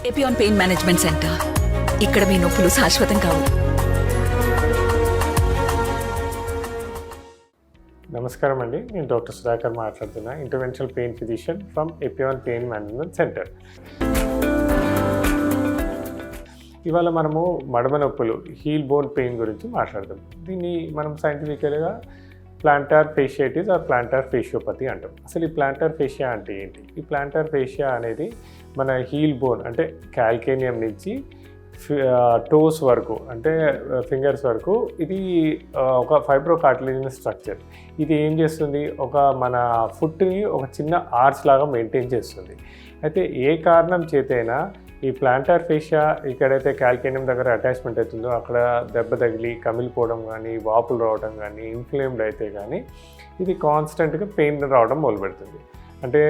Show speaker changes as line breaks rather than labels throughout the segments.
Epione pain management centre. ఇక్కడ మీ నొప్పులు శాశ్వతం కావు.
నమస్కారం అండి, నేను డాక్టర్ సుధాకర్ మాట్లాడుతున్నా, interventional pain physician from Epione pain management centre. ఇవాళ మనము మడమ నొప్పులు, హీల్ బోన్ పెయిన్ గురించి మాట్లాడదాం. దీన్ని మనం సైంటిఫికల్గా ప్లాంటార్ ఫేషియైటిస్ ఆర్ ప్లాంటార్ ఫేషియోపతి అంటాం. అసలు ఈ ప్లాంటార్ ఫేషియా అంటే ఏంటి? ఈ ప్లాంటార్ ఫేషియా అనేది మన హీల్ బోన్ అంటే క్యాల్కేనియం నుంచి టోస్ వరకు అంటే ఫింగర్స్ వరకు ఇది ఒక ఫైబ్రో కార్టిలేజినస్ స్ట్రక్చర్. ఇది ఏం చేస్తుంది? మన ఫుట్ని ఒక చిన్న ఆర్చ్ లాగా మెయింటైన్ చేస్తుంది. అయితే ఏ కారణం చేతైనా ఈ ప్లాంటార్ ఫేషియా ఎక్కడైతే క్యాల్కేనియం దగ్గర అటాచ్మెంట్ అవుతుందో అక్కడ దెబ్బ తగిలి కమిలిపోవడం కానీ, వాపులు రావడం కానీ, ఇన్ఫ్లేమ్డ్ అయితే కానీ ఇది కాన్స్టెంట్గా పెయిన్ రావడం మొదలుపెడుతుంది. అంటే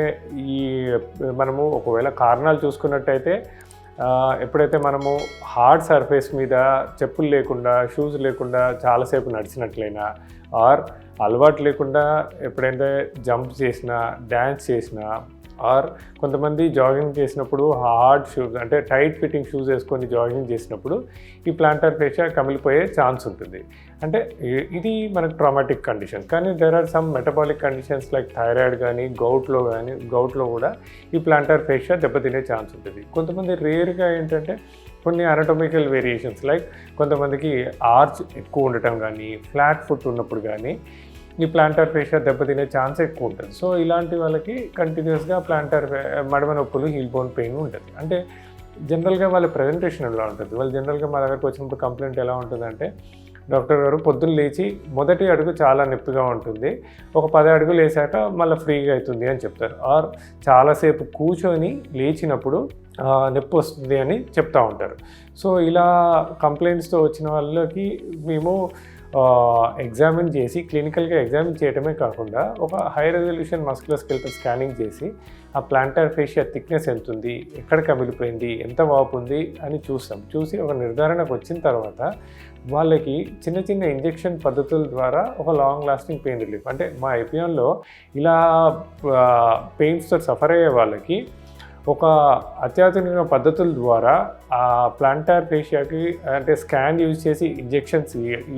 మనము ఒకవేళ కారణాలు చూసుకున్నట్టయితే ఎప్పుడైతే మనము హార్డ్ సర్ఫేస్ మీద చెప్పులు లేకుండా, షూస్ లేకుండా చాలాసేపు నడిచినట్లయినా, ఆర్ అలవాటు లేకుండా ఎప్పుడైతే జంప్ చేసినా, డ్యాన్స్ చేసినా, ఆర్ కొంతమంది జాగింగ్ చేసినప్పుడు హార్డ్ షూస్ అంటే టైట్ ఫిట్టింగ్ షూస్ వేసుకొని జాగింగ్ చేసినప్పుడు ఈ ప్లాంటార్ ఫేషియా కమిలిపోయే ఛాన్స్ ఉంటుంది. అంటే ఇది మనకు ట్రామాటిక్ కండిషన్. కానీ there are some metabolic conditions like thyroid కానీ, గౌట్లో కూడా ఈ ప్లాంటార్ ఫేషియా దెబ్బతినే ఛాన్స్ ఉంటుంది. కొంతమంది రేర్గా ఏంటంటే కొన్ని అనటోమికల్ వేరియేషన్స్ లైక్ కొంతమందికి ఆర్చ్ ఎక్కువ ఉండటం కానీ, ఫ్లాట్ ఫుట్ ఉన్నప్పుడు కానీ ఈ ప్లాంటార్ ఫేషియా దెబ్బతినే ఛాన్స్ ఎక్కువ ఉంటుంది. సో ఇలాంటి వాళ్ళకి కంటిన్యూస్గా మడమ నొప్పులు, హీల్ బోన్ పెయిన్ ఉంటుంది. అంటే జనరల్గా వాళ్ళ ప్రజెంటేషన్ ఎలా ఉంటుంది? వాళ్ళు జనరల్గా మా దగ్గరకు వచ్చినప్పుడు కంప్లైంట్ ఎలా ఉంటుందంటే, డాక్టర్ గారు పొద్దున్న లేచి మొదటి అడుగు చాలా నొప్పిగా ఉంటుంది, ఒక 10 అడుగులు వేసాక మళ్ళీ ఫ్రీగా అవుతుంది అని చెప్తారు. ఆర్ చాలాసేపు కూర్చొని లేచినప్పుడు నొప్పి వస్తుంది అని చెప్తూ ఉంటారు. సో ఇలా కంప్లైంట్స్తో వచ్చిన వాళ్ళకి మేము ఎగ్జామిన్ చేసి, క్లినికల్గా ఎగ్జామిన్ చేయడమే కాకుండా ఒక హై రెజల్యూషన్ మస్కులోస్కెలిటల్ స్కానింగ్ చేసి ఆ ప్లాంటార్ ఫేషియా థిక్నెస్ ఎంత ఉంది, ఎక్కడ కమిలిపోయింది, ఎంత వాపు ఉంది అని చూసి ఒక నిర్ధారణకు వచ్చిన తర్వాత వాళ్ళకి చిన్న చిన్న ఇంజెక్షన్ పద్ధతుల ద్వారా ఒక లాంగ్ లాస్టింగ్ పెయిన్ రిలీఫ్ అంటే మా ఎపియాన్లో ఇలా పెయిన్స్తో సఫర్ అయ్యే వాళ్ళకి ఒక అత్యాధునిక పద్ధతుల ద్వారా ఆ ప్లాంటార్ ఫేషియాకి అంటే స్కాన్ యూజ్ చేసి ఇంజెక్షన్స్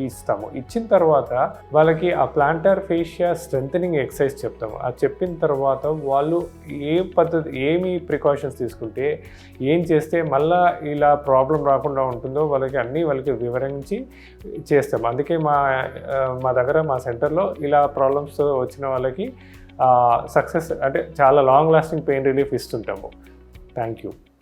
ఇస్తాము. ఇచ్చిన తర్వాత వాళ్ళకి ఆ ప్లాంటార్ ఫేషియా స్ట్రెంథనింగ్ ఎక్సర్సైజ్ చెప్తాము. అది చెప్పిన తర్వాత వాళ్ళు ఏమి ప్రికాషన్స్ తీసుకుంటే, ఏం చేస్తే మళ్ళీ ఇలా ప్రాబ్లం రాకుండా ఉంటుందో వాళ్ళకి వివరించి చేస్తాము. అందుకే మా దగ్గర మా సెంటర్లో ఇలా ప్రాబ్లమ్స్ వచ్చిన వాళ్ళకి సక్సెస్ అంటే చాలా లాంగ్ లాస్టింగ్ పెయిన్ రిలీఫ్ ఇస్తుంటాము. Thank you.